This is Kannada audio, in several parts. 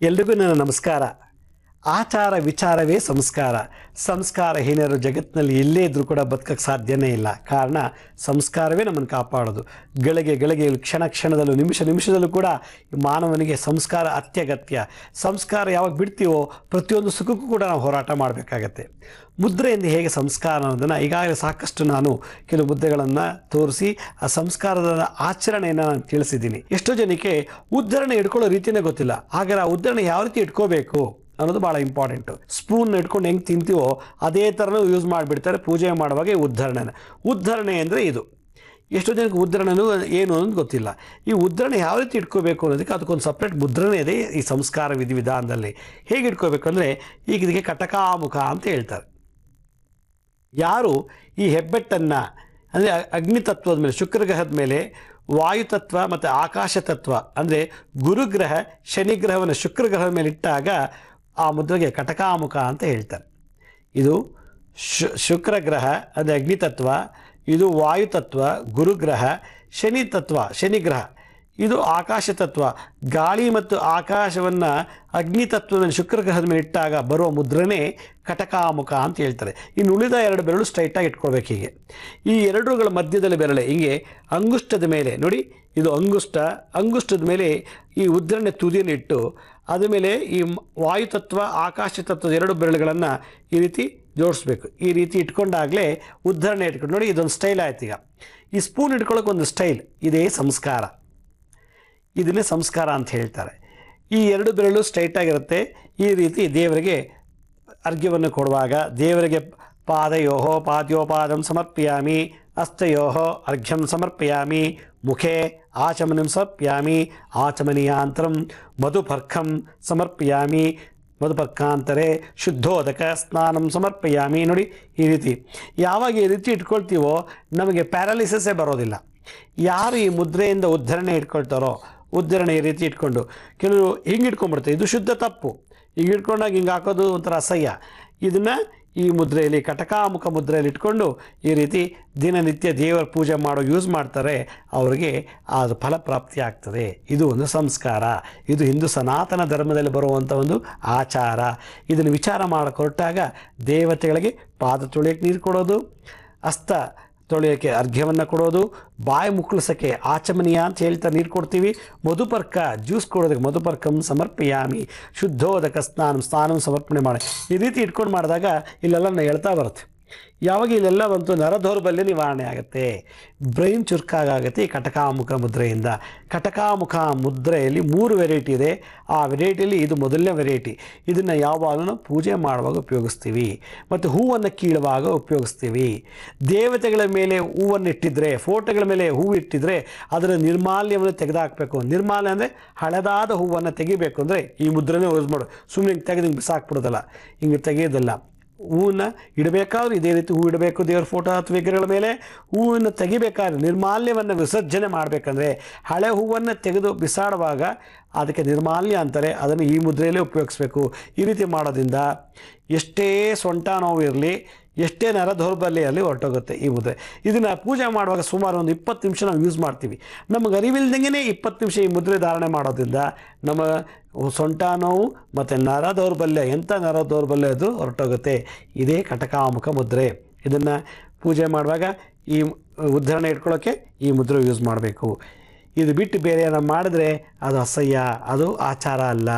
ಎಲ್ರಿಗೂ ನನ್ನ ನಮಸ್ಕಾರ. ಆಚಾರ ವಿಚಾರವೇ ಸಂಸ್ಕಾರ. ಸಂಸ್ಕಾರಹೀನರು ಜಗತ್ತಿನಲ್ಲಿ ಎಲ್ಲೇ ಇದ್ರೂ ಕೂಡ ಬದುಕಕ್ಕೆ ಸಾಧ್ಯನೇ ಇಲ್ಲ. ಕಾರಣ ಸಂಸ್ಕಾರವೇ ನಮ್ಮನ್ನು ಕಾಪಾಡೋದು. ಗಳಿಗೆ ಕ್ಷಣ ಕ್ಷಣದಲ್ಲೂ ನಿಮಿಷದಲ್ಲೂ ಕೂಡ ಮಾನವನಿಗೆ ಸಂಸ್ಕಾರ ಅತ್ಯಗತ್ಯ. ಸಂಸ್ಕಾರ ಯಾವಾಗ ಬಿಡ್ತೀವೋ ಪ್ರತಿಯೊಂದು ಸುಖಕ್ಕೂ ಕೂಡ ನಾವು ಹೋರಾಟ ಮಾಡಬೇಕಾಗತ್ತೆ. ಮುದ್ರೆಯಿಂದ ಹೇಗೆ ಸಂಸ್ಕಾರ ಅನ್ನೋದನ್ನು ಈಗಾಗಲೇ ಸಾಕಷ್ಟು ನಾನು ಕೆಲವು ಮುದ್ರೆಗಳನ್ನು ತೋರಿಸಿ ಆ ಸಂಸ್ಕಾರದ ಆಚರಣೆಯನ್ನು ನಾನು ತಿಳಿಸಿದ್ದೀನಿ. ಎಷ್ಟೋ ಜನಕ್ಕೆ ಉದ್ಧರಣೆ ಇಟ್ಕೊಳ್ಳೋ ರೀತಿಯೇ ಗೊತ್ತಿಲ್ಲ. ಹಾಗಾದ್ರೆ ಆ ಉದ್ಧರಣೆ ಯಾವ ರೀತಿ ಇಟ್ಕೋಬೇಕು ಅನ್ನೋದು ಭಾಳ ಇಂಪಾರ್ಟೆಂಟು. ಸ್ಪೂನ್ ಇಟ್ಕೊಂಡು ಹೆಂಗೆ ತಿಂತೀವೋ ಅದೇ ಥರನೂ ಯೂಸ್ ಮಾಡಿಬಿಡ್ತಾರೆ ಪೂಜೆ ಮಾಡುವಾಗ ಈ ಉದ್ಧರಣೆ ಅಂದರೆ ಇದು. ಎಷ್ಟೋ ಜನಕ್ಕೆ ಉದ್ಧರಣೆನೂ ಏನು ಅನ್ನೋದು ಗೊತ್ತಿಲ್ಲ. ಈ ಉದ್ಧರಣೆ ಯಾವ ರೀತಿ ಇಟ್ಕೋಬೇಕು ಅನ್ನೋದಕ್ಕೆ ಅದಕ್ಕೊಂದು ಸಪ್ರೇಟ್ ಮುದ್ರಣೆ ಇದೆ ಈ ಸಂಸ್ಕಾರ ವಿಧಿವಿಧಾನದಲ್ಲಿ. ಹೇಗೆ ಇಟ್ಕೋಬೇಕು ಅಂದರೆ ಈಗ ಇದಕ್ಕೆ ಕಟಕಾಮುಖ ಅಂತ ಹೇಳ್ತಾರೆ. ಯಾರು ಈ ಹೆಬ್ಬೆಟ್ಟನ್ನು ಅಂದರೆ ಅಗ್ನಿತತ್ವದ ಮೇಲೆ, ಶುಕ್ರಗ್ರಹದ ಮೇಲೆ, ವಾಯುತತ್ವ ಮತ್ತು ಆಕಾಶ ತತ್ವ ಅಂದರೆ ಗುರುಗ್ರಹ ಶನಿಗ್ರಹವನ್ನು ಶುಕ್ರಗ್ರಹದ ಮೇಲೆ ಇಟ್ಟಾಗ ಆ ಮುದ್ರೆಗೆ ಕಟಕಾಮುಖ ಅಂತ ಹೇಳ್ತಾರೆ. ಇದು ಶುಕ್ರಗ್ರಹ ಅಂದರೆ ಅಗ್ನಿತತ್ವ, ಇದು ವಾಯುತತ್ವ ಗುರುಗ್ರಹ, ಶನಿಗ್ರಹ ಇದು ಆಕಾಶ ತತ್ವ. ಗಾಳಿ ಮತ್ತು ಆಕಾಶವನ್ನು ಅಗ್ನಿತತ್ವದ ಶುಕ್ರಗ್ರಹದ ಮೇಲೆ ಇಟ್ಟಾಗ ಬರುವ ಮುದ್ರನೇ ಕಟಕಾಮುಖ ಅಂತ ಹೇಳ್ತಾರೆ. ಇನ್ನು ಉಳಿದ ಎರಡು ಬೆರಳು ಸ್ಟ್ರೈಟಾಗಿ ಇಟ್ಕೊಳ್ಬೇಕು. ಹೀಗೆ ಈ ಎರಡುಗಳ ಮಧ್ಯದಲ್ಲಿ ಬೆರಳೆ ಹಿಂಗೆ ಅಂಗುಷ್ಟದ ಮೇಲೆ ನೋಡಿ, ಇದು ಅಂಗುಷ್ಟದ ಮೇಲೆ ಈ ಉದ್ಧರಣೆ ತುದಿಯನ್ನು ಇಟ್ಟು ಅದ ಮೇಲೆ ಈ ವಾಯುತತ್ವ ಆಕಾಶ ತತ್ವದ ಎರಡು ಬೆರಳುಗಳನ್ನು ಈ ರೀತಿ ಜೋಡಿಸ್ಬೇಕು. ಈ ರೀತಿ ಇಟ್ಕೊಂಡಾಗಲೇ ಉದ್ಧರಣೆ ಇಟ್ಕೊಂಡು ನೋಡಿ, ಇದೊಂದು ಸ್ಟೈಲ್ ಆಯ್ತು. ಈಗ ಈ ಸ್ಪೂನ್ ಇಟ್ಕೊಳ್ಳೋಕೆ ಒಂದು ಸ್ಟೈಲ್, ಇದೇ ಸಂಸ್ಕಾರ. ಇದನ್ನೇ ಸಂಸ್ಕಾರ ಅಂತ ಹೇಳ್ತಾರೆ. ಈ ಎರಡು ಬೆರಳು ಸ್ಟ್ರೈಟಾಗಿರುತ್ತೆ. ಈ ರೀತಿ ದೇವರಿಗೆ ಅರ್ಘ್ಯವನ್ನು ಕೊಡುವಾಗ ದೇವರಿಗೆ ಪಾದ್ಯೋಪಾದಂ ಸಮರ್ಪಯಾಮಿ, ಹಸ್ತಯೋಹೋ ಅರ್ಘ್ಯಂ ಸಮರ್ಪಯಾಮಿ, ಮುಖೇ ಆಚಮನಂ ಸಮರ್ಪಯಾಮಿ, ಆಚಮನೀಯಾಂತರಂ ಮಧುಪರ್ಕಂ ಸಮರ್ಪಯಾಮಿ, ಮಧುಪರ್ಕಾಂತರೆ ಶುದ್ಧೋದಕ ಸ್ನಾನಂ ಸಮರ್ಪಯಾಮಿ. ನೋಡಿ ಈ ರೀತಿ ಯಾವಾಗ ಈ ರೀತಿ ಇಟ್ಕೊಳ್ತೀವೋ ನಮಗೆ ಪ್ಯಾರಾಲಿಸಿಸೇ ಬರೋದಿಲ್ಲ. ಯಾರು ಈ ಮುದ್ರೆಯಿಂದ ಉದ್ಧರಣೆ ಇಟ್ಕೊಳ್ತಾರೋ, ಉದ್ಧರಣೆ ಈ ರೀತಿ ಇಟ್ಕೊಂಡು ಕೆಲವರು ಹಿಂಗೆ ಇಟ್ಕೊಂಡ್ಬಿಡ್ತಾರೆ, ಇದು ಶುದ್ಧ ತಪ್ಪು. ಹಿಂಗೆ ಇಟ್ಕೊಂಡಾಗ ಹಿಂಗೆ ಹಾಕೋದು ಒಂಥರ ಅಸಹ್ಯ. ಇದನ್ನು ಈ ಮುದ್ರೆಯಲ್ಲಿ ಕಟಕಾಮುಖ ಮುದ್ರೆಯಲ್ಲಿ ಇಟ್ಕೊಂಡು ಈ ರೀತಿ ದಿನನಿತ್ಯ ದೇವರ ಪೂಜೆ ಮಾಡೋ ಯೂಸ್ ಮಾಡ್ತಾರೆ. ಅವರಿಗೆ ಅದು ಫಲಪ್ರಾಪ್ತಿ ಆಗ್ತದೆ. ಇದು ಒಂದು ಸಂಸ್ಕಾರ. ಇದು ಹಿಂದೂ ಸನಾತನ ಧರ್ಮದಲ್ಲಿ ಬರುವಂಥ ಒಂದು ಆಚಾರ. ಇದನ್ನು ವಿಚಾರ ಮಾಡೋಕೆ ಹೊರಟಾಗ ದೇವತೆಗಳಿಗೆ ಪಾದ ತೊಳೆಯೋಕ್ಕೆ ನೀರು ಕೊಡೋದು, ಹಸ್ತ ತೊಳೆಯೋಕ್ಕೆ ಅರ್ಘ್ಯವನ್ನು ಕೊಡೋದು, ಬಾಯಿ ಮುಕ್ಕಳಿಸೋಕ್ಕೆ ಆಚಮನೀಯ ಅಂತ ಹೇಳ್ತಾ ನೀರು ಕೊಡ್ತೀವಿ, ಮಧುಪರ್ಕ ಜ್ಯೂಸ್ ಕೊಡೋದಕ್ಕೆ ಮಧುಪರ್ಕಂ ಸಮರ್ಪಯಾಮಿ, ಶುದ್ಧೋದಕ ಸ್ನಾನಂ ಸಮರ್ಪಣೆ ಮಾಡಿ ಈ ರೀತಿ ಇಟ್ಕೊಂಡು ಮಾಡಿದಾಗ ಇಲ್ಲೆಲ್ಲ ಹೇಳ್ತಾ ಬರುತ್ತೆ. ಯಾವಾಗ ಇಲ್ಲೆಲ್ಲ ಬಂತು ನರದೌರ್ಬಲ್ಯ ನಿವಾರಣೆ ಆಗುತ್ತೆ, ಬ್ರೈನ್ ಚುರುಕಾಗುತ್ತೆ ಈ ಕಟಕಾಮುಖ ಮುದ್ರೆಯಿಂದ. ಕಟಕಾಮುಖ ಮುದ್ರೆಯಲ್ಲಿ 3 ವೆರೈಟಿ ಇದೆ. ಆ ವೆರೈಟಿಯಲ್ಲಿ ಇದು ಮೊದಲನೇ ವೆರೈಟಿ. ಇದನ್ನು ಯಾವಾಗಲೂ ಪೂಜೆ ಮಾಡುವಾಗ ಉಪಯೋಗಿಸ್ತೀವಿ ಮತ್ತು ಹೂವನ್ನು ಕೀಳುವಾಗ ಉಪಯೋಗಿಸ್ತೀವಿ. ದೇವತೆಗಳ ಮೇಲೆ ಹೂವನ್ನು ಇಟ್ಟಿದ್ರೆ, ಫೋಟೋಗಳ ಮೇಲೆ ಹೂವು ಇಟ್ಟಿದ್ರೆ ಅದರ ನಿರ್ಮಾಲ್ಯವನ್ನು ತೆಗೆದುಹಾಕಬೇಕು. ನಿರ್ಮಾಲ್ಯ ಅಂದರೆ ಹಳೆದಾದ ಹೂವನ್ನು ತೆಗಿಬೇಕು ಅಂದರೆ ಈ ಮುದ್ರೆನೇ ಯೂಸ್ ಮಾಡು. ಸುಮ್ಮನೆ ಹಿಂಗೆ ತೆಗೆದು ಹಿಂಗೆ ಬಿಸಾಕ್ಬಿಡೋದಲ್ಲ, ಹಿಂಗೆ ತೆಗೆಯೋದಲ್ಲ. ಹೂವನ್ನು ಇಡಬೇಕಾದ್ರೆ ಇದೇ ರೀತಿ ಹೂ ಇಡಬೇಕು. ದೇವರ ಫೋಟೋ ಅಥವಾ ವಿಗ್ರಹಗಳ ಮೇಲೆ ಹೂವನ್ನು ತೆಗಿಬೇಕಾದ್ರೆ ನಿರ್ಮಾಲ್ಯವನ್ನು ವಿಸರ್ಜನೆ ಮಾಡಬೇಕಂದ್ರೆ ಹಳೆ ಹೂವನ್ನು ತೆಗೆದು ಬಿಸಾಡುವಾಗ ಅದಕ್ಕೆ ನಿರ್ಮಾಲ್ಯ ಅಂತಾರೆ. ಅದನ್ನು ಈ ಮುದ್ರೆಯಲ್ಲೇ ಉಪಯೋಗಿಸ್ಬೇಕು. ಈ ರೀತಿ ಮಾಡೋದ್ರಿಂದ ಎಷ್ಟೇ ಸೊಂಟ ನೋವು ಇರಲಿ, ಎಷ್ಟೇ ನರ ದೌರ್ಬಲ್ಯ ಅಲ್ಲಿ ಹೊರಟೋಗುತ್ತೆ ಈ ಮುದ್ರೆ. ಇದನ್ನು ಪೂಜೆ ಮಾಡುವಾಗ ಸುಮಾರು ಒಂದು 20 ನಿಮಿಷ ನಾವು ಯೂಸ್ ಮಾಡ್ತೀವಿ. ನಮಗೆ ಅರಿವಿಲ್ದಂಗೆ 20 ನಿಮಿಷ ಈ ಮುದ್ರೆ ಧಾರಣೆ ಮಾಡೋದ್ರಿಂದ ನಮ್ಮ ಸೊಂಟ ನೋವು ಮತ್ತು ನರ ದೌರ್ಬಲ್ಯ, ಎಂಥ ನರ ದೌರ್ಬಲ್ಯ ಅದು ಹೊರಟೋಗುತ್ತೆ. ಇದೇ ಕಟಕಾಮುಖ ಮುದ್ರೆ. ಇದನ್ನು ಪೂಜೆ ಮಾಡುವಾಗ ಈ ಉದ್ಧರಣೆ ಇಟ್ಕೊಳ್ಳೋಕ್ಕೆ ಈ ಮುದ್ರೆ ಯೂಸ್ ಮಾಡಬೇಕು. ಇದು ಬಿಟ್ಟು ಬೇರೆ ಏನೋ ಮಾಡಿದ್ರೆ ಅದು ಅಸಹ್ಯ, ಅದು ಆಚಾರ ಅಲ್ಲ,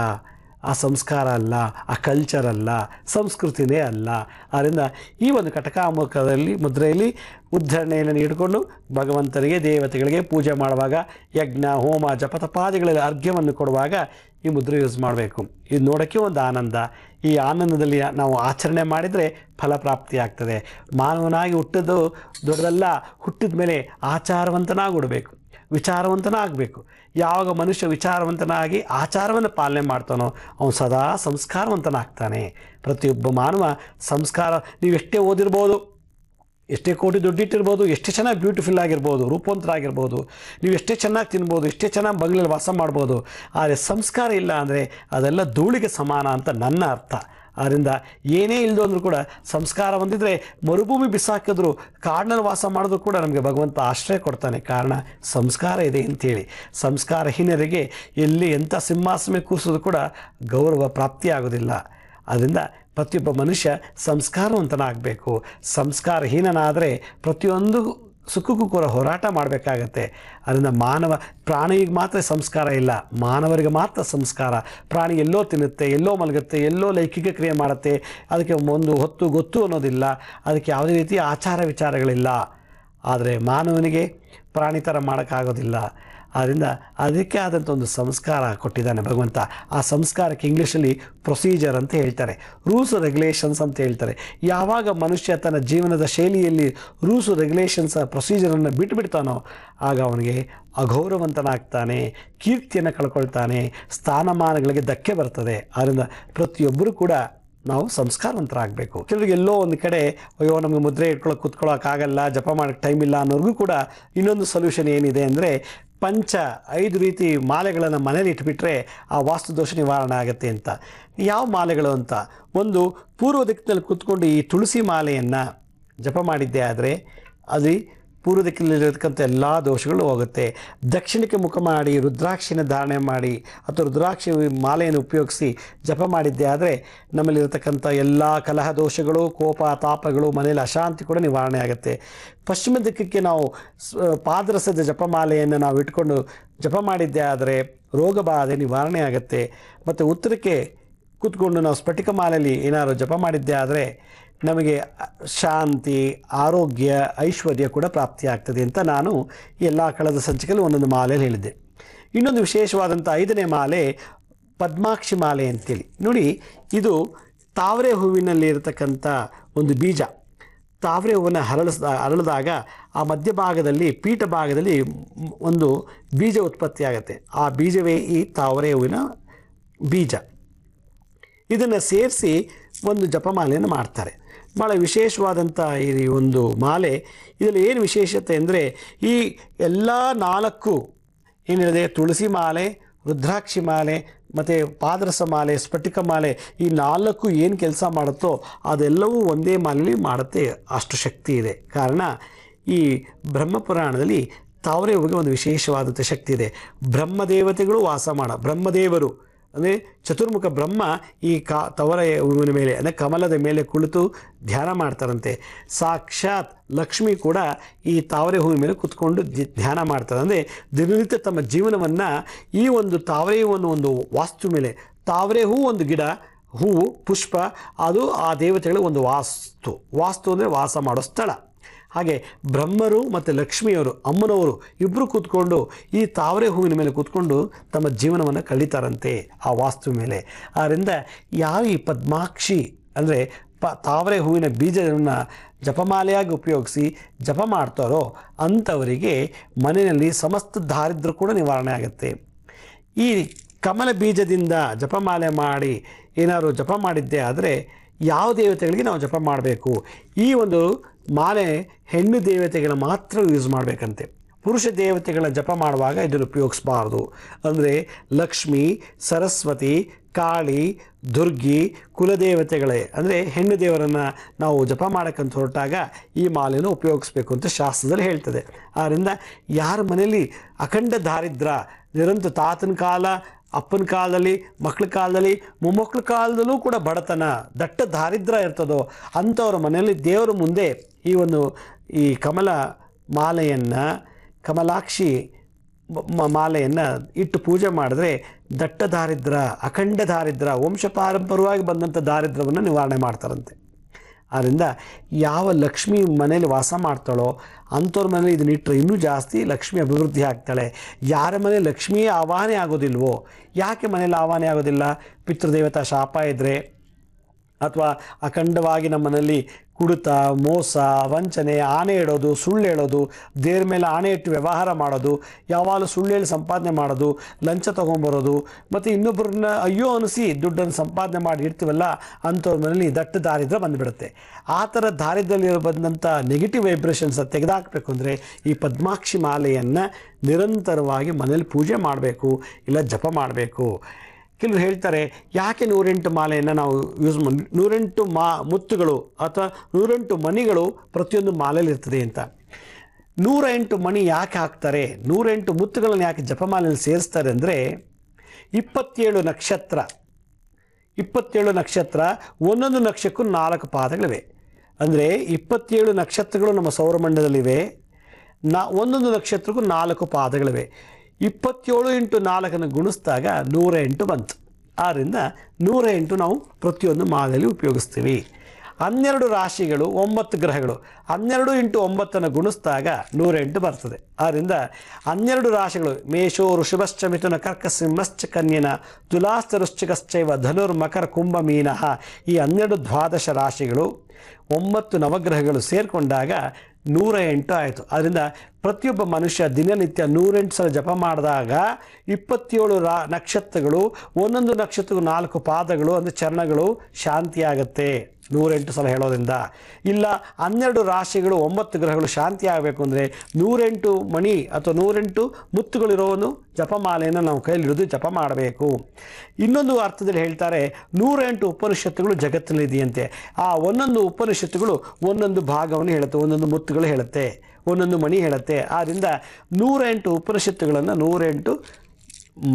ಆ ಸಂಸ್ಕಾರ ಅಲ್ಲ, ಆ ಕಲ್ಚರ್ ಅಲ್ಲ, ಸಂಸ್ಕೃತಿನೇ ಅಲ್ಲ. ಆದ್ದರಿಂದ ಈ ಒಂದು ಕಟಕಾಮುಖದಲ್ಲಿ ಮುದ್ರೆಯಲ್ಲಿ ಉದ್ಧರಣೆಯನ್ನು ಇಟ್ಕೊಂಡು ಭಗವಂತನಿಗೆ ದೇವತೆಗಳಿಗೆ ಪೂಜೆ ಮಾಡುವಾಗ ಯಜ್ಞ ಹೋಮ ಜಪತಪಾದಿಗಳಲ್ಲಿ ಅರ್ಘ್ಯವನ್ನು ಕೊಡುವಾಗ ಈ ಮುದ್ರೆ ಯೂಸ್ ಮಾಡಬೇಕು. ಇದು ನೋಡೋಕ್ಕೆ ಒಂದು ಆನಂದ. ಈ ಆನಂದದಲ್ಲಿ ನಾವು ಆಚರಣೆ ಮಾಡಿದರೆ ಫಲಪ್ರಾಪ್ತಿ ಆಗ್ತದೆ. ಮಾನವನಾಗಿ ಹುಟ್ಟಿದ್ದು ದೊಡ್ಡದಲ್ಲ, ಹುಟ್ಟಿದ ಮೇಲೆ ಆಚಾರವಂತನಾಗಿಡಬೇಕು, ವಿಚಾರವಂತನಾಗಬೇಕು. ಯಾವಾಗ ಮನುಷ್ಯ ವಿಚಾರವಂತನಾಗಿ ಆಚಾರವನ್ನು ಪಾಲನೆ ಮಾಡ್ತಾನೋ ಅವನು ಸದಾ ಸಂಸ್ಕಾರವಂತನಾಗ್ತಾನೆ. ಪ್ರತಿಯೊಬ್ಬ ಮಾನವ ಸಂಸ್ಕಾರ, ನೀವು ಎಷ್ಟೇ ಓದಿರ್ಬೋದು, ಎಷ್ಟೇ ಕೋಟಿ ದುಡ್ಡಿಟ್ಟಿರ್ಬೋದು, ಎಷ್ಟೇ ಚೆನ್ನಾಗಿ ಬ್ಯೂಟಿಫುಲ್ ಆಗಿರ್ಬೋದು, ರೂಪವಂತರಾಗಿರ್ಬೋದು, ನೀವು ಎಷ್ಟೇ ಚೆನ್ನಾಗಿ ತಿನ್ಬೋದು, ಎಷ್ಟೇ ಚೆನ್ನಾಗಿ ಬಂಗ್ಲೆಯಲ್ಲಿ ವಾಸ ಮಾಡ್ಬೋದು, ಆದರೆ ಸಂಸ್ಕಾರ ಇಲ್ಲ ಅಂದರೆ ಅದೆಲ್ಲ ಧೂಳಿಗೆ ಸಮಾನ ಅಂತ ನನ್ನ ಅರ್ಥ. ಆದ್ದರಿಂದ ಏನೇ ಇಲ್ಲದೋ ಅಂದರೂ ಕೂಡ ಸಂಸ್ಕಾರ ಹೊಂದಿದ್ರೆ ಮರುಭೂಮಿ ಬಿಸಾಕಿದ್ರು ಕಾಡಿನಲ್ಲಿ ವಾಸ ಮಾಡಿದ್ರು ಕೂಡ ನಮಗೆ ಭಗವಂತ ಆಶ್ರಯ ಕೊಡ್ತಾನೆ. ಕಾರಣ ಸಂಸ್ಕಾರ ಇದೆ ಅಂತೇಳಿ. ಸಂಸ್ಕಾರಹೀನರಿಗೆ ಎಲ್ಲಿ ಎಂಥ ಸಿಂಹಾಸನ ಕೂರಿಸೋದು ಕೂಡ ಗೌರವ ಪ್ರಾಪ್ತಿಯಾಗೋದಿಲ್ಲ. ಆದ್ದರಿಂದ ಪ್ರತಿಯೊಬ್ಬ ಮನುಷ್ಯ ಸಂಸ್ಕಾರವಂತನಾಗಬೇಕು. ಸಂಸ್ಕಾರಹೀನನಾದರೆ ಪ್ರತಿಯೊಂದು ಸುಖಕ್ಕೂ ಕೂಡ ಹೋರಾಟ ಮಾಡಬೇಕಾಗತ್ತೆ. ಅದರಿಂದ ಪ್ರಾಣಿಗೆ ಮಾತ್ರ ಸಂಸ್ಕಾರ ಇಲ್ಲ, ಮಾನವರಿಗೆ ಮಾತ್ರ ಸಂಸ್ಕಾರ. ಪ್ರಾಣಿ ಎಲ್ಲೋ ತಿನ್ನುತ್ತೆ, ಎಲ್ಲೋ ಮಲಗುತ್ತೆ, ಎಲ್ಲೋ ಲೈಂಗಿಕ ಕ್ರಿಯೆ ಮಾಡುತ್ತೆ, ಅದಕ್ಕೆ ಒಂದು ಹೊತ್ತು ಗೊತ್ತು ಅನ್ನೋದಿಲ್ಲ, ಅದಕ್ಕೆ ಯಾವುದೇ ರೀತಿಯ ಆಚಾರ ವಿಚಾರಗಳಿಲ್ಲ. ಆದರೆ ಮಾನವನಿಗೆ ಪ್ರಾಣಿ ಥರ ಮಾಡೋಕ್ಕಾಗೋದಿಲ್ಲ. ಆದ್ದರಿಂದ ಅದಕ್ಕೆ ಆದಂಥ ಒಂದು ಸಂಸ್ಕಾರ ಕೊಟ್ಟಿದ್ದಾನೆ ಭಗವಂತ. ಆ ಸಂಸ್ಕಾರಕ್ಕೆ ಇಂಗ್ಲೀಷಲ್ಲಿ ಪ್ರೊಸೀಜರ್ ಅಂತ ಹೇಳ್ತಾರೆ, ರೂಲ್ಸ್ ರೆಗ್ಯುಲೇಷನ್ಸ್ ಅಂತ ಹೇಳ್ತಾರೆ. ಯಾವಾಗ ಮನುಷ್ಯ ತನ್ನ ಜೀವನದ ಶೈಲಿಯಲ್ಲಿ ರೂಲ್ಸ್ ರೆಗ್ಯುಲೇಷನ್ಸ್ ಪ್ರೊಸೀಜರನ್ನು ಬಿಟ್ಟುಬಿಡ್ತಾನೋ ಆಗ ಅವನಿಗೆ ಅಗೌರವಂತನಾಗ್ತಾನೆ, ಕೀರ್ತಿಯನ್ನು ಕಳ್ಕೊಳ್ತಾನೆ, ಸ್ಥಾನಮಾನಗಳಿಗೆ ಧಕ್ಕೆ ಬರ್ತದೆ. ಆದ್ದರಿಂದ ಪ್ರತಿಯೊಬ್ಬರೂ ಕೂಡ ನಾವು ಸಂಸ್ಕಾರವಂತರಾಗಬೇಕು. ಕೆಲವರಿಗೆ ಎಲ್ಲೋ ಒಂದು ಕಡೆ ಅಯ್ಯೋ ನಮಗೆ ಮುದ್ರೆ ಇಟ್ಕೊಳ್ಳೋಕೆ ಕೂತ್ಕೊಳ್ಳೋಕ್ಕಾಗಲ್ಲ, ಜಪ ಮಾಡೋಕ್ಕೆ ಟೈಮ್ ಇಲ್ಲ ಅನ್ನೋರಿಗೂ ಕೂಡ ಇನ್ನೊಂದು ಸೊಲ್ಯೂಷನ್ ಏನಿದೆ ಅಂದರೆ 5 ರೀತಿ ಮಾಲೆಗಳನ್ನು ಮನೇಲಿ ಇಟ್ಬಿಟ್ರೆ ಆ ವಾಸ್ತುದೋಷ ನಿವಾರಣೆ ಆಗುತ್ತೆ ಅಂತ. ಯಾವ ಮಾಲೆಗಳು ಅಂತ, ಒಂದು ಪೂರ್ವ ದಿಕ್ಕಿನಲ್ಲಿ ಕೂತ್ಕೊಂಡು ಈ ತುಳಸಿ ಮಾಲೆಯನ್ನು ಜಪ ಮಾಡಿದ್ದೆ ಆದರೆ ಅಲ್ಲಿ ಪೂರ್ವ ದಿಕ್ಕಿನಲ್ಲಿರತಕ್ಕಂಥ ಎಲ್ಲ ದೋಷಗಳು ಹೋಗುತ್ತೆ. ದಕ್ಷಿಣಕ್ಕೆ ಮುಖ ಮಾಡಿ ರುದ್ರಾಕ್ಷಿನ ಧಾರಣೆ ಮಾಡಿ ಅಥವಾ ರುದ್ರಾಕ್ಷಿ ಮಾಲೆಯನ್ನು ಉಪಯೋಗಿಸಿ ಜಪ ಮಾಡಿದ್ದೆ ಆದರೆ ನಮ್ಮಲ್ಲಿರತಕ್ಕಂಥ ಎಲ್ಲ ಕಲಹ ದೋಷಗಳು, ಕೋಪ ತಾಪಗಳು, ಮನೆಯಲ್ಲಿ ಅಶಾಂತಿ ಕೂಡ ನಿವಾರಣೆ ಆಗುತ್ತೆ. ಪಶ್ಚಿಮ ದಿಕ್ಕಕ್ಕೆ ನಾವು ಪಾದರಸದ ಜಪಮಾಲೆಯನ್ನು ನಾವು ಇಟ್ಕೊಂಡು ಜಪ ಮಾಡಿದ್ದೆ ಆದರೆ ರೋಗ ಬಾಧೆ ನಿವಾರಣೆ ಆಗುತ್ತೆ. ಮತ್ತು ಉತ್ತರಕ್ಕೆ ಕೂತ್ಕೊಂಡು ನಾವು ಸ್ಫಟಿಕ ಮಾಲೆಯಲ್ಲಿ ಏನಾದ್ರು ಜಪ ಮಾಡಿದ್ದೆ ಆದರೆ ನಮಗೆ ಶಾಂತಿ, ಆರೋಗ್ಯ, ಐಶ್ವರ್ಯ ಕೂಡ ಪ್ರಾಪ್ತಿಯಾಗ್ತದೆ ಅಂತ ನಾನು ಎಲ್ಲ ಕಳೆದ ಸಂಚಿಕೆಯಲ್ಲಿ ಒಂದೊಂದು ಮಾಲೆಯಲ್ಲಿ ಹೇಳಿದ್ದೆ. ಇನ್ನೊಂದು ವಿಶೇಷವಾದಂಥ 5ನೇ ಮಾಲೆ ಪದ್ಮಾಕ್ಷಿ ಮಾಲೆ ಅಂತೇಳಿ. ನೋಡಿ, ಇದು ತಾವರೆ ಹೂವಿನಲ್ಲಿ ಇರತಕ್ಕಂಥ ಒಂದು ಬೀಜ. ತಾವರೆ ಹೂವನ್ನು ಅರಳಿದಾಗ ಆ ಮಧ್ಯಭಾಗದಲ್ಲಿ ಪೀಠ ಭಾಗದಲ್ಲಿ ಒಂದು ಬೀಜ ಉತ್ಪತ್ತಿಯಾಗುತ್ತೆ. ಆ ಬೀಜವೇ ಈ ತಾವರೆ ಹೂವಿನ ಬೀಜ. ಇದನ್ನು ಸೇರಿಸಿ ಒಂದು ಜಪಮಾಲೆಯನ್ನು ಮಾಡ್ತಾರೆ. ಭಾಳ ವಿಶೇಷವಾದಂಥ ಈ ಒಂದು ಮಾಲೆ. ಇದರಲ್ಲಿ ಏನು ವಿಶೇಷತೆ ಅಂದರೆ ಈ ಎಲ್ಲ 4 ಏನು ಹೇಳಿದೆ, ತುಳಸಿ ಮಾಲೆ, ರುದ್ರಾಕ್ಷಿ ಮಾಲೆ ಮತ್ತು ಪಾದರಸ ಮಾಲೆ, ಸ್ಫಟಿಕ ಮಾಲೆ, ಈ 4 ಏನು ಕೆಲಸ ಮಾಡುತ್ತೋ ಅದೆಲ್ಲವೂ ಒಂದೇ ಮಾಲೆಯಲ್ಲಿ ಮಾಡುತ್ತೆ. ಅಷ್ಟು ಶಕ್ತಿ ಇದೆ. ಕಾರಣ ಈ ಬ್ರಹ್ಮಪುರಾಣದಲ್ಲಿ ತಾವರೆ ಹೂವಿಗೆ ಒಂದು ವಿಶೇಷವಾದಂಥ ಶಕ್ತಿ ಇದೆ. ಬ್ರಹ್ಮದೇವತೆಗಳು ವಾಸ ಬ್ರಹ್ಮದೇವರು ಅಂದರೆ ಚತುರ್ಮುಖ ಬ್ರಹ್ಮ ಈ ತಾವರೆ ಹೂವಿನ ಮೇಲೆ ಅಂದರೆ ಕಮಲದ ಮೇಲೆ ಕುಳಿತು ಧ್ಯಾನ ಮಾಡ್ತಾರಂತೆ. ಸಾಕ್ಷಾತ್ ಲಕ್ಷ್ಮಿ ಕೂಡ ಈ ತಾವರೆ ಹೂವಿನ ಮೇಲೆ ಕುತ್ಕೊಂಡು ಧ್ಯಾನ ಮಾಡ್ತಾರೆ. ಅಂದರೆ ದಿನನಿತ್ಯ ತಮ್ಮ ಜೀವನವನ್ನು ಈ ಒಂದು ತಾವರೆ ಹೂವನ್ನು ಒಂದು ವಾಸ್ತು ಮೇಲೆ, ತಾವರೆ ಹೂ ಒಂದು ಗಿಡ, ಹೂವು, ಪುಷ್ಪ, ಅದು ಆ ದೇವತೆಗಳ ಒಂದು ವಾಸ್ತು ಅಂದರೆ ವಾಸ ಮಾಡೋ ಸ್ಥಳ. ಹಾಗೆ ಬ್ರಹ್ಮರು ಮತ್ತು ಲಕ್ಷ್ಮಿಯವರು, ಅಮ್ಮನವರು ಇಬ್ಬರು ಕೂತ್ಕೊಂಡು ಈ ತಾವರೆ ಹೂವಿನ ಮೇಲೆ ಕೂತ್ಕೊಂಡು ತಮ್ಮ ಜೀವನವನ್ನು ಕಳೀತಾರಂತೆ ಆ ವಾಸ್ತು ಮೇಲೆ. ಆದ್ದರಿಂದ ಈ ಪದ್ಮಾಕ್ಷಿ ಅಂದರೆ ತಾವರೆ ಹೂವಿನ ಬೀಜವನ್ನು ಜಪಮಾಲೆಯಾಗಿ ಉಪಯೋಗಿಸಿ ಜಪ ಮಾಡ್ತಾರೋ ಅಂಥವರಿಗೆ ಮನೆಯಲ್ಲಿ ಸಮಸ್ತ ದಾರಿದ್ರ್ಯ ಕೂಡ ನಿವಾರಣೆ ಆಗುತ್ತೆ. ಈ ಕಮಲ ಬೀಜದಿಂದ ಜಪಮಾಲೆ ಮಾಡಿ ಏನಾದ್ರು ಜಪ ಮಾಡಿದ್ದೆ ಆದರೆ ಯಾವ ದೇವತೆಗಳಿಗೆ ನಾವು ಜಪ ಮಾಡಬೇಕು? ಈ ಒಂದು ಮಾಲೆ ಹೆಣ್ಣು ದೇವತೆಗಳ ಮಾತ್ರ ಯೂಸ್ ಮಾಡಬೇಕಂತೆ. ಪುರುಷ ದೇವತೆಗಳ ಜಪ ಮಾಡುವಾಗ ಇದನ್ನು ಉಪಯೋಗಿಸಬಾರ್ದು. ಅಂದರೆ ಲಕ್ಷ್ಮಿ, ಸರಸ್ವತಿ, ಕಾಳಿ, ದುರ್ಗಿ, ಕುಲದೇವತೆಗಳೇ ಅಂದರೆ ಹೆಣ್ಣು ದೇವರನ್ನು ನಾವು ಜಪ ಮಾಡೋಕ್ಕಂತ ಹೊರಟಾಗ ಈ ಮಾಲೆಯನ್ನು ಉಪಯೋಗಿಸ್ಬೇಕು ಅಂತ ಶಾಸ್ತ್ರದಲ್ಲಿ ಹೇಳ್ತದೆ. ಆದ್ದರಿಂದ ಯಾರ ಮನೆಯಲ್ಲಿ ಅಖಂಡ ದಾರಿದ್ರ್ಯ ನಿರಂತರ ತಾತನ ಕಾಲ, ಅಪ್ಪನ ಕಾಲದಲ್ಲಿ, ಮಕ್ಕಳ ಕಾಲದಲ್ಲಿ, ಮೊಮ್ಮಕ್ಕಳ ಕಾಲದಲ್ಲೂ ಕೂಡ ಬಡತನ, ದಟ್ಟ ದಾರಿದ್ರ್ಯ ಇರ್ತದೋ ಅಂಥವ್ರ ಮನೆಯಲ್ಲಿ ದೇವರ ಮುಂದೆ ಈ ಕಮಲ ಮಾಲೆಯನ್ನು, ಕಮಲಾಕ್ಷಿ ಮಾಲೆಯನ್ನು ಇಟ್ಟು ಪೂಜೆ ಮಾಡಿದ್ರೆ ದಟ್ಟ ದಾರಿದ್ರ್ಯ, ಅಖಂಡ ದಾರಿದ್ರ್ಯ, ವಂಶ ಪಾರಂಪರ್ಯವಾಗಿ ಬಂದಂಥ ದಾರಿದ್ರ್ಯವನ್ನು ನಿವಾರಣೆ ಮಾಡ್ತಾರಂತೆ. ಆದ್ದರಿಂದ ಯಾವ ಲಕ್ಷ್ಮಿ ಮನೇಲಿ ವಾಸ ಮಾಡ್ತಾಳೋ ಅಂಥವ್ರ ಮನೇಲಿ ಇದನ್ನ ಇಟ್ಟರೆ ಇನ್ನೂ ಜಾಸ್ತಿ ಲಕ್ಷ್ಮಿ ಅಭಿವೃದ್ಧಿ ಆಗ್ತಾಳೆ. ಯಾರ ಮನೆ ಲಕ್ಷ್ಮಿಯೇ ಆವಾಹನೆ ಆಗೋದಿಲ್ವೋ, ಯಾಕೆ ಮನೇಲಿ ಆವಾಹನೆ ಆಗೋದಿಲ್ಲ? ಪಿತೃದೇವತಾ ಶಾಪ ಇದ್ದರೆ ಅಥವಾ ಅಖಂಡವಾಗಿ ನಮ್ಮ ಮನೆಯಲ್ಲಿ ಕುಡಿತ, ಮೋಸ, ವಂಚನೆ, ಆಣೆ ಇಡೋದು, ಸುಳ್ಳು ಹೇಳೋದು, ದೇವ್ರ ಮೇಲೆ ಆಣೆ ಇಟ್ಟು ವ್ಯವಹಾರ ಮಾಡೋದು, ಯಾವಾಗಲೂ ಸುಳ್ಳು ಹೇಳಿ ಸಂಪಾದನೆ ಮಾಡೋದು, ಲಂಚ ತೊಗೊಂಬರೋದು, ಮತ್ತು ಇನ್ನೊಬ್ಬರನ್ನ ಅಯ್ಯೋ ಅನಿಸಿ ದುಡ್ಡನ್ನು ಸಂಪಾದನೆ ಮಾಡಿ ಇಡ್ತೀವಲ್ಲ ಅಂಥವ್ರ ಮನೇಲಿ ದಟ್ಟ ದಾರಿದ್ರ್ಯ ಬಂದುಬಿಡುತ್ತೆ. ಆ ಥರ ದಾರಿದ್ರ್ಯದಲ್ಲಿ ಬಂದಂಥ ನೆಗೆಟಿವ್ ವೈಬ್ರೇಷನ್ಸ್ ತೆಗೆದುಹಾಕಬೇಕು ಅಂದರೆ ಈ ಪದ್ಮಾಕ್ಷಿ ಮಾಲೆಯನ್ನು ನಿರಂತರವಾಗಿ ಮನೇಲಿ ಪೂಜೆ ಮಾಡಬೇಕು, ಇಲ್ಲ ಜಪ ಮಾಡಬೇಕು. ಕೆಲವರು ಹೇಳ್ತಾರೆ ಯಾಕೆ 108 ಮಾಲೆಯನ್ನು ನಾವು ಯೂಸ್ ಮಾಡಿ 108 ಮುತ್ತುಗಳು ಅಥವಾ 108 ಮಣಿಗಳು ಪ್ರತಿಯೊಂದು ಮಾಲೆಯಲ್ಲಿ ಇರ್ತದೆ ಅಂತ. 108 ಮಣಿ ಯಾಕೆ ಹಾಕ್ತಾರೆ, 108 ಮುತ್ತುಗಳನ್ನು ಯಾಕೆ ಜಪಮಾಲೆಯಲ್ಲಿ ಸೇರಿಸ್ತಾರೆ ಅಂದರೆ 27 ನಕ್ಷತ್ರ 27 ನಕ್ಷತ್ರ, ಒಂದೊಂದು ನಕ್ಷತ್ರಕ್ಕೂ 4 ಪಾದಗಳಿವೆ. ಅಂದರೆ 27 ನಕ್ಷತ್ರಗಳು ನಮ್ಮ ಸೌರಮಂಡಲದಲ್ಲಿವೆ. ಒಂದೊಂದು ನಕ್ಷತ್ರಕ್ಕೂ 4 ಪಾದಗಳಿವೆ. 27 × 4 ಗುಣಿಸಿದಾಗ 108 ಬಂತು. ಆದ್ದರಿಂದ 108 ನಾವು ಪ್ರತಿಯೊಂದು ಮಾಲೆಯಲ್ಲಿ ಉಪಯೋಗಿಸ್ತೀವಿ. 12 ರಾಶಿಗಳು 9 ಗ್ರಹಗಳು 12 × 9 ಗುಣಿಸಿದಾಗ 108 ಬರ್ತದೆ. ಆದ್ದರಿಂದ 12 ರಾಶಿಗಳು ಮೇಷೋ ಋಷಭಶ್ಚ ಮಿಥುನ ಕರ್ಕ ಸಿಂಹಶ್ಚ ಕನ್ಯನ ತುಲಾಸ್ಥ ವೃಶ್ಚಿಕಶ್ಚೈವ ಧನುರ್ ಮಕರ ಕುಂಭ ಮೀನಃ ಈ 12 ದ್ವಾದಶ ರಾಶಿಗಳು 9 ನವಗ್ರಹಗಳು ಸೇರಿಕೊಂಡಾಗ 108 ಆಯಿತು. ಆದ್ದರಿಂದ ಪ್ರತಿಯೊಬ್ಬ ಮನುಷ್ಯ ದಿನನಿತ್ಯ 108 ಸಲ ಜಪ ಮಾಡಿದಾಗ 27 ನಕ್ಷತ್ರಗಳು, ಒಂದೊಂದು ನಕ್ಷತ್ರಕ್ಕೂ 4 ಪಾದಗಳು ಅಂದರೆ ಚರಣಗಳು ಶಾಂತಿಯಾಗುತ್ತೆ 108 ಸಲ ಹೇಳೋದ್ರಿಂದ. ಇಲ್ಲ 12 ರಾಶಿಗಳು 9 ಗ್ರಹಗಳು ಶಾಂತಿ ಆಗಬೇಕು ಅಂದರೆ 108 ಮಣಿ ಅಥವಾ 108 ಮುತ್ತುಗಳಿರೋನು ಜಪಮಾಲೆಯನ್ನು ನಾವು ಕೈಲಿ ಹಿಡಿದು ಜಪ ಮಾಡಬೇಕು. ಇನ್ನೊಂದು ಅರ್ಥದಲ್ಲಿ ಹೇಳ್ತಾರೆ 108 ಉಪನಿಷತ್ತುಗಳು ಜಗತ್ತಿನಲ್ಲಿದೆಯಂತೆ. ಆ ಒಂದೊಂದು ಉಪನಿಷತ್ತುಗಳು ಒಂದೊಂದು ಭಾಗವನ್ನು ಹೇಳುತ್ತೆ, ಒಂದೊಂದು ಮುತ್ತುಗಳು ಹೇಳುತ್ತೆ, ಒಂದೊಂದು ಮಣಿ ಹೇಳುತ್ತೆ. ಆದ್ದರಿಂದ 108 ಉಪನಿಷತ್ತುಗಳನ್ನು 108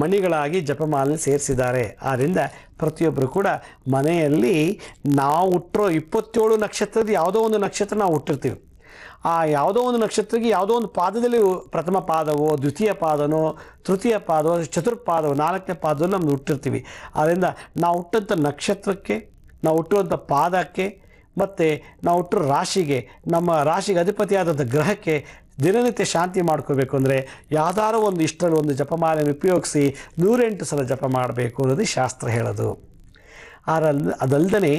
ಮಣಿಗಳಾಗಿ ಜಪಮಾಲೆ ಸೇರಿಸಿದ್ದಾರೆ. ಆದ್ದರಿಂದ ಪ್ರತಿಯೊಬ್ಬರು ಕೂಡ ಮನೆಯಲ್ಲಿ ನಾವು ಹುಟ್ಟಿರೋ 27 ನಕ್ಷತ್ರದ ಯಾವುದೋ ಒಂದು ನಕ್ಷತ್ರ ನಾವು ಹುಟ್ಟಿರ್ತೀವಿ. ಆ ಯಾವುದೋ ಒಂದು ನಕ್ಷತ್ರಕ್ಕೆ ಯಾವುದೋ ಒಂದು ಪಾದದಲ್ಲಿ ಪ್ರಥಮ ಪಾದವೋ ದ್ವಿತೀಯ ಪಾದನೋ ತೃತೀಯ ಪಾದವೋ ಚತುರ್ಪಾದವೋ 4ನೇ ಪಾದವನ್ನು ನಮ್ದು ಹುಟ್ಟಿರ್ತೀವಿ. ಆದ್ದರಿಂದ ನಾವು ಹುಟ್ಟಂಥ ನಕ್ಷತ್ರಕ್ಕೆ, ನಾವು ಹುಟ್ಟುವಂಥ ಪಾದಕ್ಕೆ ಮತ್ತು ನಾವು ಹುಟ್ಟಿರೋ ರಾಶಿಗೆ, ನಮ್ಮ ರಾಶಿಗೆ ಅಧಿಪತಿಯಾದಂಥ ಗ್ರಹಕ್ಕೆ ದಿನನಿತ್ಯ ಶಾಂತಿ ಮಾಡ್ಕೋಬೇಕು ಅಂದರೆ ಯಾವ್ದಾರೋ ಒಂದು ಇಷ್ಟರಲ್ಲಿ ಒಂದು ಜಪಮಾಲೆಯನ್ನು ಉಪಯೋಗಿಸಿ 108 ಸಲ ಜಪ ಮಾಡಬೇಕು ಅನ್ನೋದು ಶಾಸ್ತ್ರ ಹೇಳೋದು. ಅದಲ್ಲದೆ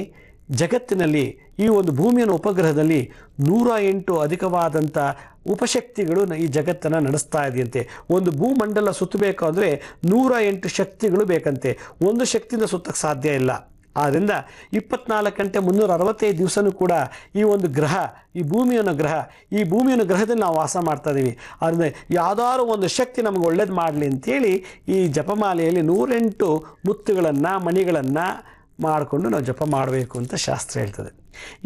ಜಗತ್ತಿನಲ್ಲಿ ಈ ಒಂದು ಭೂಮಿಯನ್ನು ಉಪಗ್ರಹದಲ್ಲಿ 108 ಅಧಿಕವಾದಂಥ ಉಪಶಕ್ತಿಗಳು ಈ ಜಗತ್ತನ್ನು ನಡೆಸ್ತಾ ಇದೆಯಂತೆ. ಒಂದು ಭೂಮಂಡಲ ಸುತ್ತಬೇಕು ಅಂದರೆ 108 ಶಕ್ತಿಗಳು ಬೇಕಂತೆ. ಒಂದು ಶಕ್ತಿಯಿಂದ ಸುತ್ತಕ್ಕೆ ಸಾಧ್ಯ ಇಲ್ಲ. ಆದ್ದರಿಂದ 24 ಗಂಟೆ 365 ದಿವಸನೂ ಕೂಡ ಈ ಒಂದು ಗ್ರಹ, ಈ ಭೂಮಿಯನ್ನು ಗ್ರಹದಲ್ಲಿ ನಾವು ವಾಸ ಮಾಡ್ತಾ ಇದ್ದೀವಿ. ಆದ್ದರಿಂದ ಯಾವುದಾದ್ರು ಒಂದು ಶಕ್ತಿ ನಮಗೆ ಒಳ್ಳೇದು ಮಾಡಲಿ ಅಂತೇಳಿ ಈ ಜಪಮಾಲೆಯಲ್ಲಿ 108 ಮುತ್ತುಗಳನ್ನು ಮಣಿಗಳನ್ನು ಮಾಡಿಕೊಂಡು ನಾವು ಜಪ ಮಾಡಬೇಕು ಅಂತ ಶಾಸ್ತ್ರ ಹೇಳ್ತದೆ.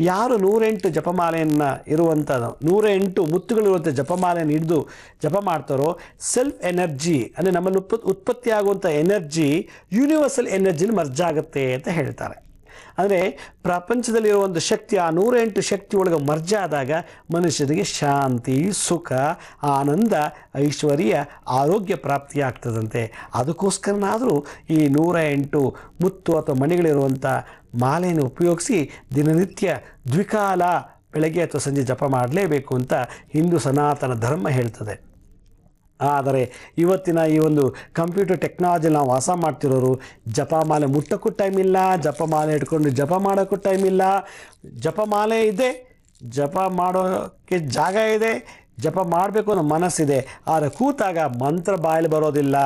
ಯಾರು 108 ಜಪಮಾಲೆಯನ್ನು ಇರುವಂಥದ್ದು 108 ಮುತ್ತುಗಳಿರುವಂಥ ಜಪಮಾಲೆಯನ್ನು ಹಿಡಿದು ಜಪ ಮಾಡ್ತಾರೋ ಸೆಲ್ಫ್ ಎನರ್ಜಿ ಅಂದರೆ ನಮ್ಮಲ್ಲಿ ಉತ್ಪತ್ತಿಯಾಗುವಂಥ ಎನರ್ಜಿ ಯೂನಿವರ್ಸಲ್ ಎನರ್ಜಿಲಿ ಮರ್ಜ್ ಆಗುತ್ತೆ ಅಂತ ಹೇಳ್ತಾರೆ. ಅಂದರೆ ಪ್ರಪಂಚದಲ್ಲಿರೋ ಒಂದು ಶಕ್ತಿ ಆ 108 ಶಕ್ತಿ ಒಳಗೆ ಮರ್ಜ್ ಆದಾಗ ಮನುಷ್ಯನಿಗೆ ಶಾಂತಿ, ಸುಖ, ಆನಂದ, ಐಶ್ವರ್ಯ, ಆರೋಗ್ಯ ಪ್ರಾಪ್ತಿಯಾಗ್ತದಂತೆ. ಅದಕ್ಕೋಸ್ಕರನಾದರೂ ಈ 108 ಮುತ್ತು ಅಥವಾ ಮಣಿಗಳಿರುವಂಥ ಮಾಲೆಯನ್ನು ಉಪಯೋಗಿಸಿ ದಿನನಿತ್ಯ ದ್ವಿಕಾಲ ಬೆಳಗ್ಗೆ ಅಥವಾ ಸಂಜೆ ಜಪ ಮಾಡಲೇಬೇಕು ಅಂತ ಹಿಂದೂ ಸನಾತನ ಧರ್ಮ ಹೇಳ್ತದೆ. ಆದರೆ ಇವತ್ತಿನ ಈ ಒಂದು ಕಂಪ್ಯೂಟರ್ ಟೆಕ್ನಾಲಜಿ ನಾವು ವಾಸ ಮಾಡ್ತಿರೋರು ಜಪಮಾಲೆ ಮುಟ್ಟಕ್ಕೂ ಟೈಮ್ ಇಲ್ಲ, ಜಪಮಾಲೆ ಇಟ್ಕೊಂಡು ಜಪ ಮಾಡೋಕ್ಕೂ ಟೈಮ್ ಇಲ್ಲ. ಜಪಮಾಲೆ ಇದೆ, ಜಪ ಮಾಡೋಕ್ಕೆ ಜಾಗ ಇದೆ, ಜಪ ಮಾಡಬೇಕು ಅನ್ನೋ ಮನಸ್ಸಿದೆ, ಆದರೆ ಕೂತಾಗ ಮಂತ್ರ ಬಾಯಲ್ಲಿ ಬರೋದಿಲ್ಲ.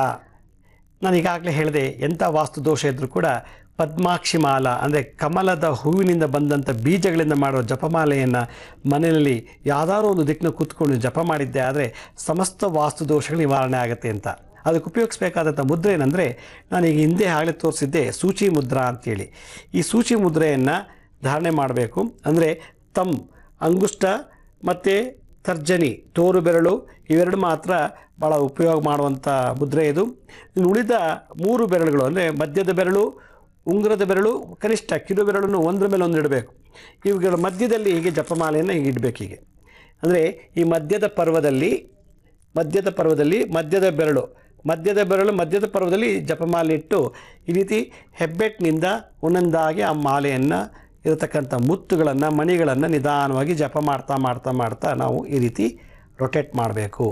ನಾನು ಈಗಾಗಲೇ ಹೇಳಿದೆ, ಎಂಥ ವಾಸ್ತು ದೋಷ ಇದ್ದರೂ ಕೂಡ ಪದ್ಮಾಕ್ಷಿ ಮಾಲ ಅಂದರೆ ಕಮಲದ ಹೂವಿನಿಂದ ಬಂದಂಥ ಬೀಜಗಳಿಂದ ಮಾಡೋ ಜಪಮಾಲೆಯನ್ನು ಮನೆಯಲ್ಲಿ ಯಾವುದಾದ್ರೂ ಒಂದು ದಿಕ್ಕನ್ನು ಕೂತ್ಕೊಂಡು ಜಪ ಮಾಡಿದ್ದೆ ಆದರೆ ಸಮಸ್ತ ವಾಸ್ತು ದೋಷಗಳು ನಿವಾರಣೆ ಆಗುತ್ತೆ ಅಂತ. ಅದಕ್ಕೆ ಉಪಯೋಗಿಸಬೇಕಾದಂಥ ಮುದ್ರೆ ಏನಂದರೆ, ನಾನೀಗ ಹಿಂದೆ ಆಗಲೇ ತೋರಿಸಿದ್ದೆ ಸೂಚಿ ಮುದ್ರಾ ಅಂತೇಳಿ. ಈ ಸೂಚಿ ಮುದ್ರೆಯನ್ನು ಧಾರಣೆ ಮಾಡಬೇಕು. ಅಂದರೆ ಅಂಗುಷ್ಟ ಮತ್ತು ತರ್ಜನಿ ತೋರು ಬೆರಳು ಇವೆರಡು ಮಾತ್ರ ಭಾಳ ಉಪಯೋಗ ಮಾಡುವಂಥ ಮುದ್ರೆ ಇದು. ಉಳಿದ 3 ಬೆರಳುಗಳು ಅಂದರೆ ಮಧ್ಯದ ಬೆರಳು, ಉಂಗುರದ ಬೆರಳು, ಕನಿಷ್ಠ ಕಿರು ಬೆರಳನ್ನು ಒಂದರ ಮೇಲೆ ಒಂದು ಇಡಬೇಕು. ಇವುಗಳ ಮಧ್ಯದಲ್ಲಿ ಹೀಗೆ ಜಪಮಾಲೆಯನ್ನು ಹೀಗೆ ಇಡಬೇಕು. ಹೀಗೆ ಅಂದರೆ ಈ ಮಧ್ಯದ ಪರ್ವದಲ್ಲಿ ಮಧ್ಯದ ಪರ್ವದಲ್ಲಿ ಜಪಮಾಲೆ ಇಟ್ಟು ಈ ರೀತಿ ಹೆಬ್ಬೆಟ್ಟಿನಿಂದ ಒಂದೊಂದಾಗಿ ಆ ಮಾಲೆಯನ್ನು ಇರತಕ್ಕಂಥ ಮುತ್ತುಗಳನ್ನು ಮಣಿಗಳನ್ನು ನಿಧಾನವಾಗಿ ಜಪ ಮಾಡ್ತಾ ನಾವು ಈ ರೀತಿ ರೊಟೇಟ್ ಮಾಡಬೇಕು.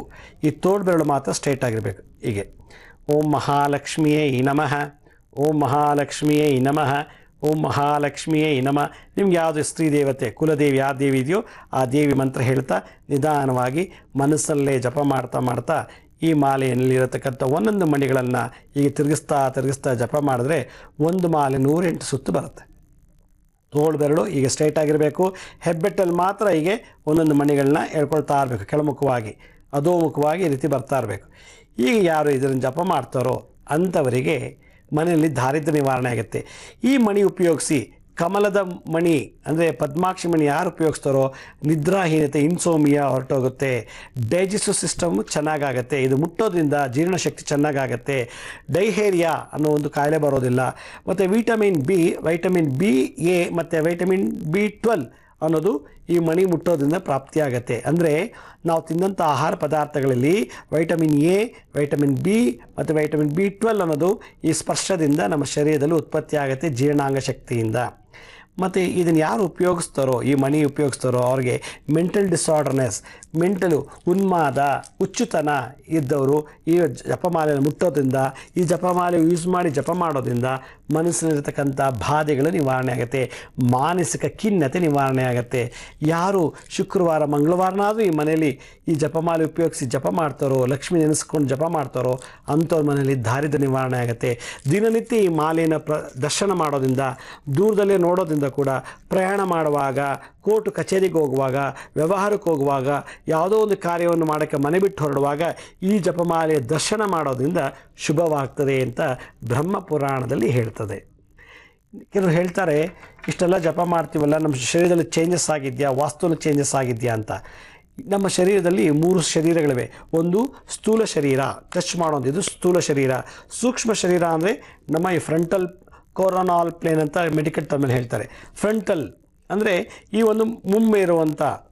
ಈ ತೋಳು ಬೆರಳು ಮಾತ್ರ ಸ್ಟ್ರೈಟ್ ಆಗಿರಬೇಕು. ಹೀಗೆ ಓಂ ಮಹಾಲಕ್ಷ್ಮಿಯೇ ನಮಃ, ಓಂ ಮಹಾಲಕ್ಷ್ಮಿಯೇ ನಮಃ, ಓಂ ಮಹಾಲಕ್ಷ್ಮಿಯೇ ನಮಃ. ನಿಮ್ಗೆ ಯಾವುದು ಸ್ತ್ರೀ ದೇವತೆ ಕುಲದೇವಿ ಯಾವ ದೇವಿ ಇದೆಯೋ ಆ ದೇವಿ ಮಂತ್ರ ಹೇಳ್ತಾ ನಿಧಾನವಾಗಿ ಮನಸ್ಸಲ್ಲೇ ಜಪ ಮಾಡ್ತಾ ಈ ಮಾಲೆಯಲ್ಲಿರತಕ್ಕಂಥ ಒಂದೊಂದು ಮಣಿಗಳನ್ನು ಹೀಗೆ ತಿರುಗಿಸ್ತಾ ಜಪ ಮಾಡಿದ್ರೆ ಒಂದು ಮಾಲೆ 108 ಸುತ್ತು ಬರುತ್ತೆ. ತೋಳು ಬೆರಳು ಈಗ ಸ್ಟ್ರೈಟ್ ಆಗಿರಬೇಕು. ಹೆಬ್ಬೆಟ್ಟಲ್ಲಿ ಮಾತ್ರ ಹೀಗೆ ಒಂದೊಂದು ಮಣಿಗಳನ್ನ ಹೇಳ್ಕೊಳ್ತಾ ಇರಬೇಕು, ಕೆಳಮುಖವಾಗಿ ಅಧೋಮುಖವಾಗಿ ಈ ರೀತಿ ಬರ್ತಾ ಇರಬೇಕು. ಈಗ ಯಾರು ಇದನ್ನು ಜಪ ಮಾಡ್ತಾರೋ ಅಂಥವರಿಗೆ ಮನೆಯಲ್ಲಿ ದಾರಿದ್ರ್ಯ ನಿವಾರಣೆ ಆಗುತ್ತೆ. ಈ ಮಣಿ ಉಪಯೋಗಿಸಿ ಕಮಲದ ಮಣಿ ಅಂದರೆ ಪದ್ಮಾಕ್ಷಿ ಮಣಿ ಯಾರು ಉಪಯೋಗಿಸ್ತಾರೋ ನಿದ್ರಾಹೀನತೆ ಇನ್ಸೋಮಿಯಾ ಹೊರಟೋಗುತ್ತೆ, ಡೈಜೆಸ್ಟಿವ್ ಸಿಸ್ಟಮ್ ಚೆನ್ನಾಗಾಗತ್ತೆ, ಇದು ಮುಟ್ಟೋದ್ರಿಂದ ಜೀರ್ಣಶಕ್ತಿ ಚೆನ್ನಾಗಾಗತ್ತೆ, ಡೈಹೇರಿಯಾ ಅನ್ನೋ ಒಂದು ಕಾಯಿಲೆ ಬರೋದಿಲ್ಲ. ಮತ್ತು ವೈಟಮಿನ್ ಬಿ ಎ ಮತ್ತು ವೈಟಮಿನ್ B12 ಅನ್ನೋದು ಈ ಮಣಿ ಮುಟ್ಟೋದ್ರಿಂದ ಪ್ರಾಪ್ತಿಯಾಗತ್ತೆ. ಅಂದರೆ ನಾವು ತಿಂದಂಥ ಆಹಾರ ಪದಾರ್ಥಗಳಲ್ಲಿ ವೈಟಮಿನ್ ಎ, ವೈಟಮಿನ್ ಬಿ ಮತ್ತು ವೈಟಮಿನ್ B12 ಅನ್ನೋದು ಈ ಸ್ಪರ್ಶದಿಂದ ನಮ್ಮ ಶರೀರದಲ್ಲಿ ಉತ್ಪತ್ತಿ ಆಗುತ್ತೆ ಜೀರ್ಣಾಂಗ ಶಕ್ತಿಯಿಂದ. ಮತ್ತು ಇದನ್ನು ಯಾರು ಉಪಯೋಗಿಸ್ತಾರೋ, ಈ ಮಣಿ ಉಪಯೋಗಿಸ್ತಾರೋ ಅವ್ರಿಗೆ ಮೆಂಟಲ್ ಡಿಸಾರ್ಡರ್ನೆಸ್, ಮೆಂಟಲು ಉನ್ಮಾದ, ಹುಚ್ಚುತನ ಇದ್ದವರು ಈ ಜಪಮಾಲೆಯನ್ನು ಮುಟ್ಟೋದ್ರಿಂದ, ಈ ಜಪಮಾಲೆ ಯೂಸ್ ಮಾಡಿ ಜಪ ಮಾಡೋದ್ರಿಂದ ಮನಸ್ಸಿನಲ್ಲಿರ್ತಕ್ಕಂಥ ಬಾಧೆಗಳು ನಿವಾರಣೆ ಆಗುತ್ತೆ, ಮಾನಸಿಕ ಖಿನ್ನತೆ ನಿವಾರಣೆ ಆಗುತ್ತೆ. ಯಾರು ಶುಕ್ರವಾರ ಮಂಗಳವಾರನಾದರೂ ಈ ಮನೆಯಲ್ಲಿ ಈ ಜಪಮಾಲೆ ಉಪಯೋಗಿಸಿ ಜಪ ಮಾಡ್ತಾರೋ, ಲಕ್ಷ್ಮಿ ನೆನೆಸ್ಕೊಂಡು ಜಪ ಮಾಡ್ತಾರೋ ಅಂಥವ್ರ ಮನೆಯಲ್ಲಿ ದಾರಿದ್ರ್ಯ ನಿವಾರಣೆ ಆಗುತ್ತೆ. ದಿನನಿತ್ಯ ಈ ಮಾಲೆಯನ್ನು ದರ್ಶನ ಮಾಡೋದ್ರಿಂದ, ದೂರದಲ್ಲೇ ನೋಡೋದ್ರಿಂದ ಕೂಡ ಪ್ರಯಾಣ ಮಾಡುವಾಗ, ಕೋರ್ಟ್ ಕಚೇರಿಗೆ ಹೋಗುವಾಗ, ವ್ಯವಹಾರಕ್ಕೆ ಹೋಗುವಾಗ, ಯಾವುದೋ ಒಂದು ಕಾರ್ಯವನ್ನು ಮಾಡೋಕ್ಕೆ ಮನೆ ಬಿಟ್ಟು ಹೊರಡುವಾಗ ಈ ಜಪಮಾಲೆಯ ದರ್ಶನ ಮಾಡೋದ್ರಿಂದ ಶುಭವಾಗ್ತದೆ ಅಂತ ಬ್ರಹ್ಮ ಪುರಾಣದಲ್ಲಿ ಹೇಳ್ತದೆ. ಕೆಲವರು ಹೇಳ್ತಾರೆ ಇಷ್ಟೆಲ್ಲ ಜಪ ಮಾಡ್ತೀವಲ್ಲ ನಮ್ಮ ಶರೀರದಲ್ಲಿ ಚೇಂಜಸ್ ಆಗಿದೆಯಾ, ವಾಸ್ತುವಿನ ಚೇಂಜಸ್ ಆಗಿದೆಯಾ ಅಂತ. ನಮ್ಮ ಶರೀರದಲ್ಲಿ 3 ಶರೀರಗಳಿವೆ. ಒಂದು ಸ್ಥೂಲ ಶರೀರ, ಟಚ್ ಮಾಡೋದು, ಇದು ಸ್ಥೂಲ ಶರೀರ. ಸೂಕ್ಷ್ಮ ಶರೀರ ಅಂದರೆ ನಮ್ಮ ಈ ಫ್ರಂಟಲ್ ಕೊರೋನಾಲ್ ಪ್ಲೇನ್ ಅಂತ ಮೆಡಿಕಲ್ ಟರ್ಮಲ್ಲಿ ಹೇಳ್ತಾರೆ. ಫ್ರಂಟಲ್ ಅಂದರೆ ಈ ಒಂದು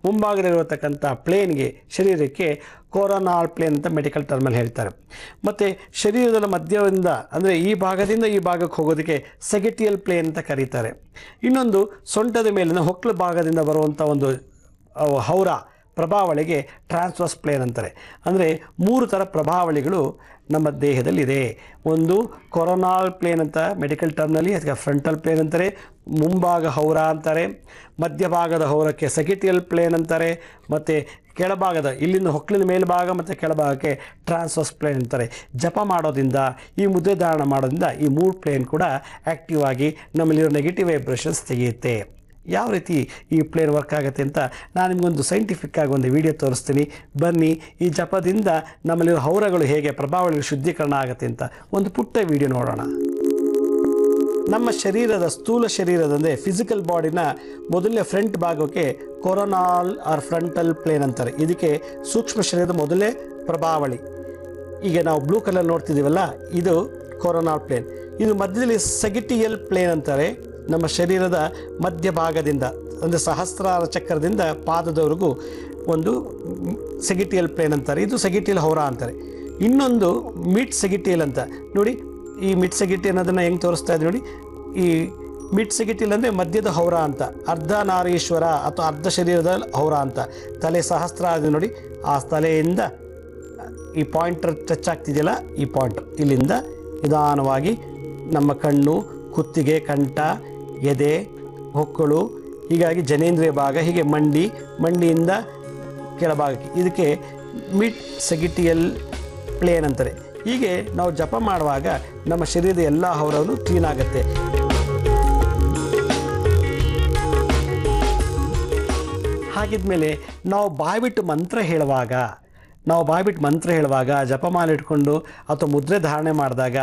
ಮುಂಭಾಗದಲ್ಲಿರತಕ್ಕಂಥ ಪ್ಲೇನ್ಗೆ, ಶರೀರಕ್ಕೆ ಕೊರೋನಾಲ್ ಪ್ಲೇನ್ ಅಂತ ಮೆಡಿಕಲ್ ಟರ್ಮಲ್ಲಿ ಹೇಳ್ತಾರೆ. ಮತ್ತು ಶರೀರದ ಮಧ್ಯದಿಂದ ಅಂದರೆ ಈ ಭಾಗದಿಂದ ಈ ಭಾಗಕ್ಕೆ ಹೋಗೋದಕ್ಕೆ ಸೆಗೆಟಿಯಲ್ ಪ್ಲೇನ್ ಅಂತ ಕರೀತಾರೆ. ಇನ್ನೊಂದು ಸೊಂಟದ ಮೇಲಿನ ಹೊಕ್ಕಳ ಭಾಗದಿಂದ ಬರುವಂಥ ಒಂದು ಹೌರ ಪ್ರಭಾವಳಿಗೆ ಟ್ರಾನ್ಸ್ವರ್ಸ್ ಪ್ಲೇನ್ ಅಂತಾರೆ. ಅಂದರೆ 3 ಥರ ಪ್ರಭಾವಳಿಗಳು ನಮ್ಮ ದೇಹದಲ್ಲಿದೆ. ಒಂದು ಕೊರೋನಾಲ್ ಪ್ಲೇನ್ ಅಂತ ಮೆಡಿಕಲ್ ಟರ್ಮ್ನಲ್ಲಿ, ಅದಕ್ಕೆ ಫ್ರಂಟಲ್ ಪ್ಲೇನ್ ಅಂತಾರೆ, ಮುಂಭಾಗ ಹೌರ ಅಂತಾರೆ, ಮಧ್ಯಭಾಗದ ಹೌರಕ್ಕೆ ಸೆಗಿಟಿಯಲ್ ಪ್ಲೇನ್ ಅಂತಾರೆ, ಮತ್ತು ಕೆಳಭಾಗದ ಇಲ್ಲಿಂದ ಹೊಕ್ಕಳಿನ ಮೇಲ್ಭಾಗ ಮತ್ತು ಕೆಳಭಾಗಕ್ಕೆ ಟ್ರಾನ್ಸ್ವರ್ಸ್ ಪ್ಲೇನ್ ಅಂತಾರೆ. ಜಪ ಮಾಡೋದ್ರಿಂದ, ಈ ಮುದ್ರೆ ಧಾರಣ ಮಾಡೋದ್ರಿಂದ ಈ 3 ಪ್ಲೇನ್ ಕೂಡ ಆ್ಯಕ್ಟಿವ್ ಆಗಿ ನಮ್ಮಲ್ಲಿರೋ ನೆಗೆಟಿವ್ ವೈಬ್ರೇಷನ್ಸ್ ತೆಗೆಯುತ್ತೆ. ಯಾವ ರೀತಿ ಈ ಪ್ಲೇನ್ ವರ್ಕ್ ಆಗುತ್ತೆ ಅಂತ ನಾನು ನಿಮಗೊಂದು ಸೈಂಟಿಫಿಕ್ ಆಗಿ ಒಂದು ವಿಡಿಯೋ ತೋರಿಸ್ತೀನಿ. ಬನ್ನಿ, ಈ ಜಪದಿಂದ ನಮ್ಮಲ್ಲಿರೋ ಹೌರಗಳು ಹೇಗೆ ಪ್ರಭಾವಗಳು ಶುದ್ಧೀಕರಣ ಆಗುತ್ತೆ ಅಂತ ಒಂದು ಪುಟ್ಟ ವಿಡಿಯೋ ನೋಡೋಣ. ನಮ್ಮ ಶರೀರದ ಸ್ಥೂಲ ಶರೀರದಂದರೆ ಫಿಸಿಕಲ್ ಬಾಡಿನ ಮೊದಲನೇ ಫ್ರಂಟ್ ಭಾಗಕ್ಕೆ ಕೊರೋನಾಲ್ ಆರ್ ಫ್ರಂಟಲ್ ಪ್ಲೇನ್ ಅಂತಾರೆ. ಇದಕ್ಕೆ ಸೂಕ್ಷ್ಮ ಶರೀರದ ಮೊದಲೇ ಪ್ರಭಾವಳಿ. ಈಗ ನಾವು ಬ್ಲೂ ಕಲರ್ ನೋಡ್ತಿದ್ದೀವಲ್ಲ, ಇದು ಕೊರೋನಾಲ್ ಪ್ಲೇನ್. ಇದು ಮಧ್ಯದಲ್ಲಿ ಸೆಗಿಟಿಯಲ್ ಪ್ಲೇನ್ ಅಂತಾರೆ. ನಮ್ಮ ಶರೀರದ ಮಧ್ಯಭಾಗದಿಂದ ಅಂದರೆ ಸಹಸ್ರಾರ ಚಕ್ರದಿಂದ ಪಾದದವರೆಗೂ ಒಂದು ಸೆಗಿಟಿಯಲ್ ಪ್ಲೇನ್ ಅಂತಾರೆ. ಇದು ಸೆಗಿಟಿಯಲ್ ಹೌರ ಅಂತಾರೆ. ಇನ್ನೊಂದು ಮಿಡ್ ಸೆಗಿಟಿಯಲ್ ಅಂತ ನೋಡಿ. ಈ ಮಿಡ್ ಸೆಗಿಟಿಯಲ್ ಅನ್ನೋದನ್ನು ಹೆಂಗೆ ತೋರಿಸ್ತಾ ಇದೆ ನೋಡಿ. ಈ ಮಿಡ್ ಸೆಗಿಟಿಯಲ್ ಅಂದರೆ ಮಧ್ಯದ ಹೌರ ಅಂತ, ಅರ್ಧ ನಾರೀಶ್ವರ ಅಥವಾ ಅರ್ಧ ಶರೀರದ ಹೌರ ಅಂತ. ತಲೆ ಸಹಸ್ರ ಆಗಿದೆ ನೋಡಿ, ಆ ತಲೆಯಿಂದ ಈ ಪಾಯಿಂಟರ್ ಟಚ್ ಆಗ್ತಿದೆಯಲ್ಲ, ಈ ಪಾಯಿಂಟರ್ ಇಲ್ಲಿಂದ ನಿಧಾನವಾಗಿ ನಮ್ಮ ಕಣ್ಣು, ಕುತ್ತಿಗೆ, ಕಂಠ, ಎದೆ, ಹೊಕ್ಕಳು, ಹೀಗಾಗಿ ಜನೇಂದ್ರಿಯ ಭಾಗ, ಹೀಗೆ ಮಂಡಿಯಿಂದ ಕೆಳಭಾಗಕ್ಕೆ, ಇದಕ್ಕೆ ಮಿಡ್ ಸೆಗಿಟಿಯಲ್ ಪ್ಲೇನ್ ಅಂತಾರೆ. ಹೀಗೆ ನಾವು ಜಪ ಮಾಡುವಾಗ ನಮ್ಮ ಶರೀರದ ಎಲ್ಲ ಹೌರವನ್ನು ಕ್ಲೀನ್ ಆಗುತ್ತೆ. ಹಾಗಿದ್ಮೇಲೆ ನಾವು ಬಾಯ್ಬಿಟ್ಟು ಮಂತ್ರ ಹೇಳುವಾಗ ಜಪಮಾಲೆ ಇಟ್ಕೊಂಡು ಅಥವಾ ಮುದ್ರೆ ಧಾರಣೆ ಮಾಡಿದಾಗ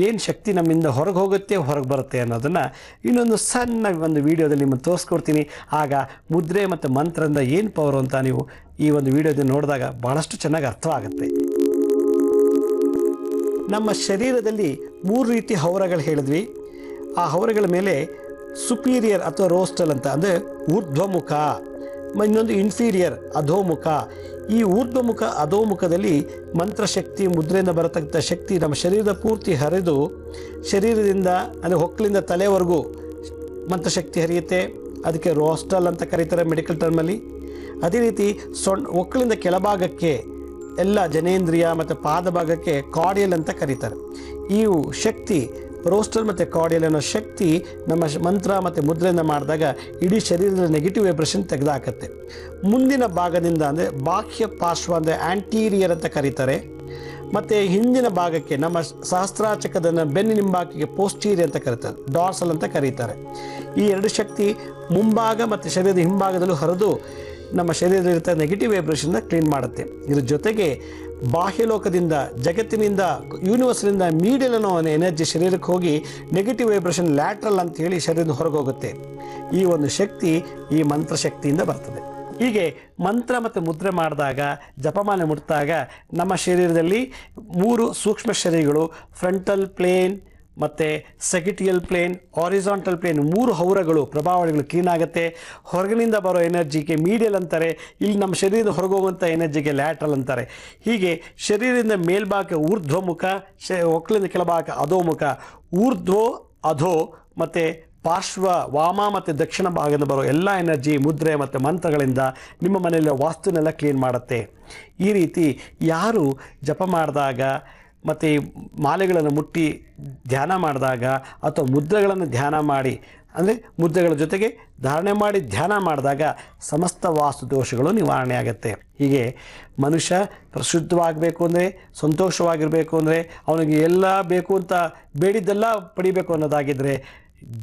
ಏನು ಶಕ್ತಿ ನಮ್ಮಿಂದ ಹೊರಗೆ ಹೋಗುತ್ತೆ, ಹೊರಗೆ ಬರುತ್ತೆ ಅನ್ನೋದನ್ನು ಇನ್ನೊಂದು ಸಣ್ಣ ಒಂದು ವಿಡಿಯೋದಲ್ಲಿ ನಿಮ್ಮನ್ನು ತೋರಿಸ್ಕೊಡ್ತೀನಿ. ಆಗ ಮುದ್ರೆ ಮತ್ತು ಮಂತ್ರದಿಂದ ಏನು ಪವರು ಅಂತ ನೀವು ಈ ಒಂದು ವಿಡಿಯೋದಲ್ಲಿ ನೋಡಿದಾಗ ಭಾಳಷ್ಟು ಚೆನ್ನಾಗಿ ಅರ್ಥವಾಗುತ್ತೆ. ನಮ್ಮ ಶರೀರದಲ್ಲಿ 3 ರೀತಿ ಹೌರಗಳು ಹೇಳಿದ್ವಿ. ಆ ಹೌರಗಳ ಮೇಲೆ ಸುಪೀರಿಯರ್ ಅಥವಾ ರೋಸ್ಟಲ್ ಅಂತ ಅಂದರೆ ಊರ್ಧ್ವಮುಖ, ಇನ್ನೊಂದು ಇನ್ಫೀರಿಯರ್ ಅಧೋಮುಖ. ಈ ಊರ್ಧ್ವಮುಖ ಅಧೋಮುಖದಲ್ಲಿ ಮಂತ್ರಶಕ್ತಿ, ಮುದ್ರೆಯಿಂದ ಬರತಕ್ಕಂಥ ಶಕ್ತಿ ನಮ್ಮ ಶರೀರದ ಪೂರ್ತಿ ಹರಿದು ಶರೀರದಿಂದ ಅಂದರೆ ಹೊಕ್ಕಳಿಂದ ತಲೆವರೆಗೂ ಮಂತ್ರಶಕ್ತಿ ಹರಿಯುತ್ತೆ. ಅದಕ್ಕೆ ರೋಸ್ಟಲ್ ಅಂತ ಕರೀತಾರೆ ಮೆಡಿಕಲ್ ಟರ್ಮಲ್ಲಿ. ಅದೇ ರೀತಿ ಹೊಕ್ಕಳಿಂದ ಕೆಳಭಾಗಕ್ಕೆ ಎಲ್ಲ ಜನೇಂದ್ರಿಯ ಮತ್ತು ಪಾದ ಭಾಗಕ್ಕೆ ಕಾರ್ಡಿಯಲ್ ಅಂತ ಕರೀತಾರೆ. ಈ ಶಕ್ತಿ ರೋಸ್ಟಲ್ ಮತ್ತು ಕಾರ್ಡಿಯಲ್ ಅನ್ನೋ ಶಕ್ತಿ ನಮ್ಮ ಮಂತ್ರ ಮತ್ತು ಮುದ್ರೆಯಿಂದ ಮಾಡಿದಾಗ ಇಡೀ ಶರೀರದ ನೆಗೆಟಿವ್ ವೈಬ್ರೇಷನ್ ತೆಗೆದುಹಾಕತ್ತೆ. ಮುಂದಿನ ಭಾಗದಿಂದ ಅಂದರೆ ಬಾಹ್ಯ ಪಾರ್ಶ್ವ ಅಂದರೆ ಆ್ಯಂಟೀರಿಯರ್ ಅಂತ ಕರೀತಾರೆ. ಮತ್ತು ಹಿಂದಿನ ಭಾಗಕ್ಕೆ ನಮ್ಮ ಸಹಸ್ರಾಚಕದ ಬೆನ್ನಿನಿಂಬಾಕಿಗೆ ಪೋಸ್ಟೀರಿಯರ್ ಅಂತ ಕರೀತಾರೆ, ಡಾರ್ಸಲ್ ಅಂತ ಕರೀತಾರೆ. ಈ 2 ಶಕ್ತಿ ಮುಂಭಾಗ ಮತ್ತು ಶರೀರದ ಹಿಂಭಾಗದಲ್ಲೂ ಹರಿದು ನಮ್ಮ ಶರೀರದಲ್ಲಿರ್ತ ನೆಗೆಟಿವ್ ವೈಬ್ರೇಷನ್ನ ಕ್ಲೀನ್ ಮಾಡುತ್ತೆ. ಇದ್ರ ಜೊತೆಗೆ ಬಾಹ್ಯಲೋಕದಿಂದ, ಜಗತ್ತಿನಿಂದ, ಯೂನಿವರ್ಸ್ನಿಂದ ಮೀಡಿಯಲ್ ಅನ್ನೋ ಎನರ್ಜಿ ಶರೀರಕ್ಕೆ ಹೋಗಿ ನೆಗೆಟಿವ್ ವೈಬ್ರೇಷನ್ ಲ್ಯಾಟ್ರಲ್ ಅಂತ ಹೇಳಿ ಶರೀರದ ಹೊರಗೆ ಹೋಗುತ್ತೆ. ಈ ಒಂದು ಶಕ್ತಿ ಈ ಮಂತ್ರಶಕ್ತಿಯಿಂದ ಬರ್ತದೆ. ಹೀಗೆ ಮಂತ್ರ ಮತ್ತು ಮುದ್ರೆ ಮಾಡಿದಾಗ, ಜಪಮಾಲೆ ಮುಟ್ಟಾಗ ನಮ್ಮ ಶರೀರದಲ್ಲಿ 3 ಸೂಕ್ಷ್ಮ ಶರೀರಗಳು, ಫ್ರಂಟಲ್ ಪ್ಲೇನ್ ಮತ್ತು ಸೆಗಿಟಿಯಲ್ ಪ್ಲೇನ್, ಹಾರಿಜಾಂಟಲ್ ಪ್ಲೇನ್, 3 ಹೌರಗಳು, ಪ್ರಭಾವಳಿಗಳು ಕ್ಲೀನ್ ಆಗುತ್ತೆ. ಹೊರಗಿನಿಂದ ಬರೋ ಎನರ್ಜಿಗೆ ಮೀಡಿಯಲ್ ಅಂತಾರೆ, ಇಲ್ಲಿ ನಮ್ಮ ಶರೀರದ ಹೊರಗೋಗುವಂಥ ಎನರ್ಜಿಗೆ ಲ್ಯಾಟ್ರಲ್ ಅಂತಾರೆ. ಹೀಗೆ ಶರೀರದಿಂದ ಮೇಲ್ಭಾಗ ಊರ್ಧ್ವಮುಖ, ಒಕ್ಕಲಿಂದ ಕೆಳಭಾಗ ಅಧೋಮುಖ, ಊರ್ಧ್ವ ಅಧೋ ಮತ್ತು ಪಾರ್ಶ್ವ ವಾಮ ಮತ್ತು ದಕ್ಷಿಣ ಭಾಗದಿಂದ ಬರೋ ಎಲ್ಲ ಎನರ್ಜಿ ಮುದ್ರೆ ಮತ್ತು ಮಂತ್ರಗಳಿಂದ ನಿಮ್ಮ ಮನೆಯಲ್ಲಿ ವಾಸ್ತುನೆಲ್ಲ ಕ್ಲೀನ್ ಮಾಡುತ್ತೆ. ಈ ರೀತಿ ಯಾರು ಜಪ ಮಾಡಿದಾಗ ಮತ್ತು ಮಾಲೆಗಳನ್ನು ಮುಟ್ಟಿ ಧ್ಯಾನ ಮಾಡಿದಾಗ ಅಥವಾ ಮುದ್ರೆಗಳನ್ನು ಧ್ಯಾನ ಮಾಡಿ, ಅಂದರೆ ಮುದ್ರೆಗಳ ಜೊತೆಗೆ ಧಾರಣೆ ಮಾಡಿ ಧ್ಯಾನ ಮಾಡಿದಾಗ ಸಮಸ್ತ ವಾಸ್ತು ದೋಷಗಳು ನಿವಾರಣೆ ಆಗುತ್ತೆ. ಹೀಗೆ ಮನುಷ್ಯ ಶುದ್ಧವಾಗಬೇಕು ಅಂದರೆ, ಸಂತೋಷವಾಗಿರಬೇಕು ಅಂದರೆ, ಅವನಿಗೆ ಎಲ್ಲ ಬೇಕು ಅಂತ ಬೇಡಿದ್ದೆಲ್ಲ ಪಡಿಬೇಕು ಅನ್ನೋದಾಗಿದ್ದರೆ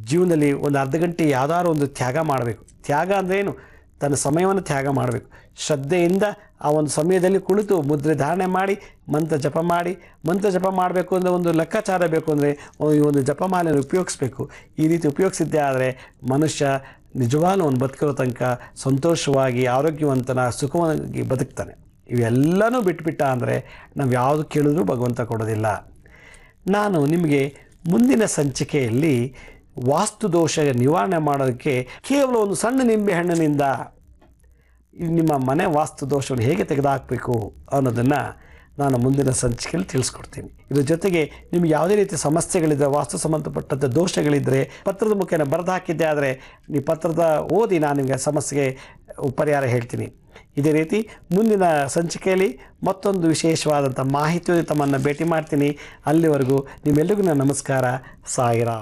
ಜೀವನದಲ್ಲಿ ಒಂದು ಅರ್ಧ ಗಂಟೆ ಯಾವುದಾದ್ರು ಒಂದು ತ್ಯಾಗ ಮಾಡಬೇಕು. ತ್ಯಾಗ ಅಂದರೆ ಏನು? ತನ್ನ ಸಮಯವನ್ನು ತ್ಯಾಗ ಮಾಡಬೇಕು. ಶ್ರದ್ಧೆಯಿಂದ ಆ ಒಂದು ಸಮಯದಲ್ಲಿ ಕುಳಿತು ಮುದ್ರೆ ಧಾರಣೆ ಮಾಡಿ ಮಂತ್ರ ಜಪ ಮಾಡಬೇಕು ಅಂದರೆ ಒಂದು ಲೆಕ್ಕಾಚಾರ ಬೇಕು ಅಂದರೆ ಈ ಒಂದು ಜಪಮಾಲೆಯನ್ನು ಉಪಯೋಗಿಸ್ಬೇಕು. ಈ ರೀತಿ ಉಪಯೋಗಿಸಿದ್ದೇ ಆದರೆ ಮನುಷ್ಯ ನಿಜವಾಗ್ಲೂ ಒಂದು ಬದುಕಿರೋ ತನಕ ಸಂತೋಷವಾಗಿ, ಆರೋಗ್ಯವಂತನ, ಸುಖವಾಗಿ ಬದುಕ್ತಾನೆ. ಇವೆಲ್ಲನೂ ಬಿಟ್ಬಿಟ್ಟ ಅಂದರೆ ನಾವು ಯಾವುದು ಕೇಳಿದ್ರೂ ಭಗವಂತ ಕೊಡೋದಿಲ್ಲ. ನಾನು ನಿಮಗೆ ಮುಂದಿನ ಸಂಚಿಕೆಯಲ್ಲಿ ವಾಸ್ತು ದೋಷ ನಿವಾರಣೆ ಮಾಡೋದಕ್ಕೆ ಕೇವಲ ಒಂದು ಸಣ್ಣ ನಿಂಬೆಹಣ್ಣಿನಿಂದ ನಿಮ್ಮ ಮನೆ ವಾಸ್ತು ದೋಷವನ್ನು ಹೇಗೆ ತೆಗೆದುಹಾಕಬೇಕು ಅನ್ನೋದನ್ನು ನಾನು ಮುಂದಿನ ಸಂಚಿಕೆಯಲ್ಲಿ ತಿಳಿಸ್ಕೊಡ್ತೀನಿ. ಇದ್ರ ಜೊತೆಗೆ ನಿಮಗೆ ಯಾವುದೇ ರೀತಿ ಸಮಸ್ಯೆಗಳಿದ್ದರೆ, ವಾಸ್ತು ಸಂಬಂಧಪಟ್ಟಂಥ ದೋಷಗಳಿದ್ದರೆ ಪತ್ರದ ಮುಖೇನ ಬರೆದು ಹಾಕಿದ್ದೆ ಆದರೆ ನೀವು ಪತ್ರದ ಓದಿ ನಾನು ನಿಮಗೆ ಸಮಸ್ಯೆಗೆ ಪರಿಹಾರ ಹೇಳ್ತೀನಿ. ಇದೇ ರೀತಿ ಮುಂದಿನ ಸಂಚಿಕೆಯಲ್ಲಿ ಮತ್ತೊಂದು ವಿಶೇಷವಾದಂಥ ಮಾಹಿತಿಯೊಂದಿಗೆ ತಮ್ಮನ್ನು ಭೇಟಿ ಮಾಡ್ತೀನಿ. ಅಲ್ಲಿವರೆಗೂ ನಿಮ್ಮೆಲ್ಲರಿಗೂ ನನ್ನ ನಮಸ್ಕಾರ. ಸಾಯಿರಾಮ್.